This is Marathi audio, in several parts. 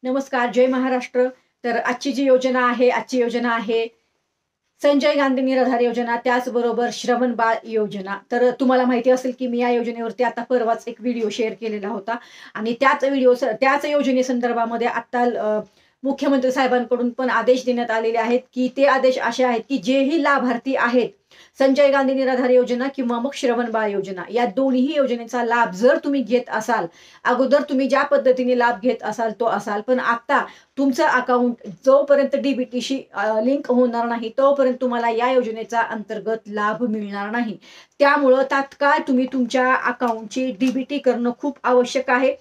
नमस्कार, जय महाराष्ट्र. तर आजची योजना आहे संजय गांधी निराधार योजना, त्याचबरोबर श्रवण बाळ योजना. तर तुम्हाला माहिती असेल की मी या योजनेवरती आता परवाच एक व्हिडिओ शेअर केलेला होता आणि त्याच योजनेसंदर्भामध्ये आता मुख्यमंत्री साहेबांकडून पण आदेश देण्यात आलेले आहेत की ते आदेश असे आहेत की जेही लाभार्थी आहेत संजय गांधी निराधार योजना किंवा मग श्रवण बाळ योजना, या दोन्ही योजनेचा लाभ जर तुम्ही घेत असाल, अगोदर तुम्ही ज्या पद्धतीने लाभ घेत असाल तो असाल, पण आता तुमचं अकाउंट जोपर्यंत डीबीटीशी लिंक होणार नाही तोपर्यंत तुम्हाला या योजनेचा अंतर्गत लाभ मिळणार नाही. त्यामुळं तात्काळ तुम्ही तुमच्या अकाउंटची डीबीटी करणं खूप आवश्यक आहे.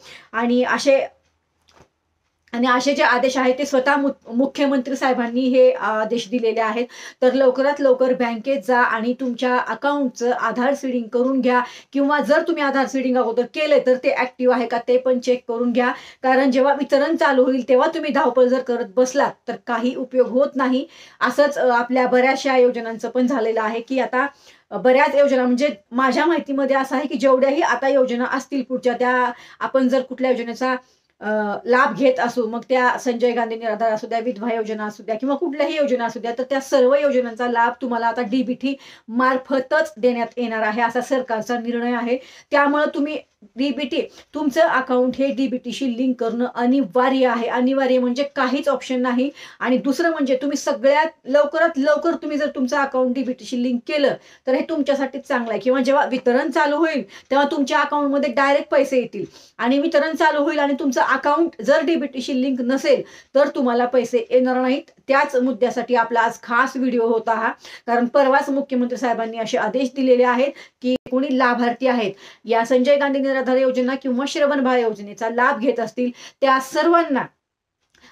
असे जे आदेश आहेत ते स्वतः मुख्यमंत्री साहेबांनी हे आदेश दिलेले आहेत. तर लवकरात लवकर बँकेत जा आणि तुमच्या अकाउंटचं आधार सीडिंग करून घ्या, किंवा जर तुम्ही आधार सीडिंग अगोदर केले तर ते ऍक्टिव्ह आहे का ते पण चेक करून घ्या. कारण जेव्हा वितरण चालू होईल तेव्हा तुम्ही धावपळ जर करत बसलात तर काही उपयोग होत नाही. असंच आपल्या बऱ्याचशा योजनांचं पण झालेलं आहे की आता बऱ्याच योजना, म्हणजे माझ्या माहितीमध्ये असं आहे की जेवढ्याही आता योजना असतील पुढच्या, त्या आपण जर कुठल्या योजनेचा लाभ घेत असू, मग त्या संजय गांधी निराधार असू द्या, विधवा योजना असू द्या किंवा कुठल्याही योजना असू द्या, तर त्या सर्व योजनांचा लाभ तुम्हाला आता डीबीटी मार्फतच देण्यात येणार आहे, असा सरकारचा निर्णय आहे. त्यामुळे तुम्ही डीबीटी, तुमचं अकाउंट हे डीबीटीशी लिंक करणं अनिवार्य आहे. अनिवार्य म्हणजे काहीच ऑप्शन नाही. आणि दुसरं म्हणजे तुम्ही सगळ्यात लवकरात लवकर तुम्ही जर तुमचं अकाउंट डीबीटीशी लिंक केलं तर हे तुमच्यासाठीच चांगलं आहे. किंवा जेव्हा वितरण चालू होईल तेव्हा तुमच्या अकाउंटमध्ये डायरेक्ट पैसे येतील, आणि वितरण चालू होईल आणि तुमचं अकाउंट जर डीबीटीशी लिंक नसेल तर तुम्हाला पैसे येणार नाहीत. त्याच मुद्द्यासाठी आपला आज खास व्हिडिओ होता हा. कारण परवाच मुख्यमंत्री साहेबांनी असे आदेश दिलेले आहेत की कोणी लाभार्थी आहेत या संजय गांधी निराधार योजना किंवा श्रवण बाळ योजनेचा लाभ घेत असतील त्या सर्वांना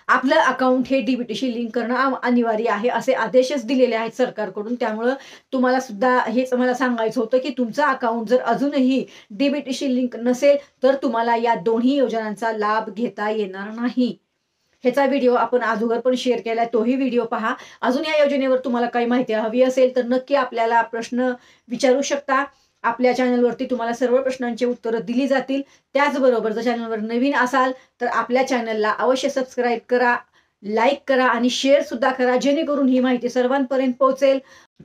आपलं अकाउंट हे डीबीटीशी लिंक करणं अनिवार्य आहे, असे आदेशच दिलेले आहेत सरकारकडून. त्यामुळं तुम्हाला सुद्धा हेच मला सांगायचं होतं की तुमचं अकाउंट जर अजूनही डीबीटीशी लिंक नसेल तर तुम्हाला या दोन्ही योजनांचा लाभ घेता येणार नाही. ह्याचा व्हिडिओ आपण अगोदर पण शेअर केलाय, तोही व्हिडिओ पहा. अजून या योजनेवर तुम्हाला काही माहिती हवी असेल तर नक्की आपल्याला प्रश्न विचारू शकता. आपल्या चॅनलवरती तुम्हाला सर्व प्रश्नांची उत्तरं दिली जातील. त्याचबरोबर जर चॅनलवर नवीन असाल तर आपल्या चॅनलला अवश्य सबस्क्राईब करा, लाईक करा आणि शेअर सुद्धा करा, जेणेकरून ही माहिती सर्वांपर्यंत पोहोचेल.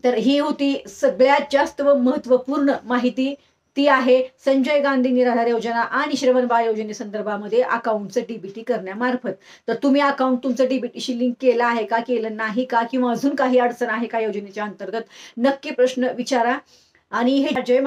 तर ही होती सगळ्यात जास्त व महत्त्वपूर्ण माहिती, ती आहे संजय गांधी निराधार योजना आणि श्रवण बाळ योजनेसंदर्भामध्ये अकाउंटचं डीबीटी करण्यामार्फत. तर तुम्ही अकाउंट तुमचं डीबीटीशी लिंक केलं आहे का, केलं नाही का, किंवा अजून काही अडचण आहे का योजनेच्या अंतर्गत, नक्की प्रश्न विचारा. आणि हे जय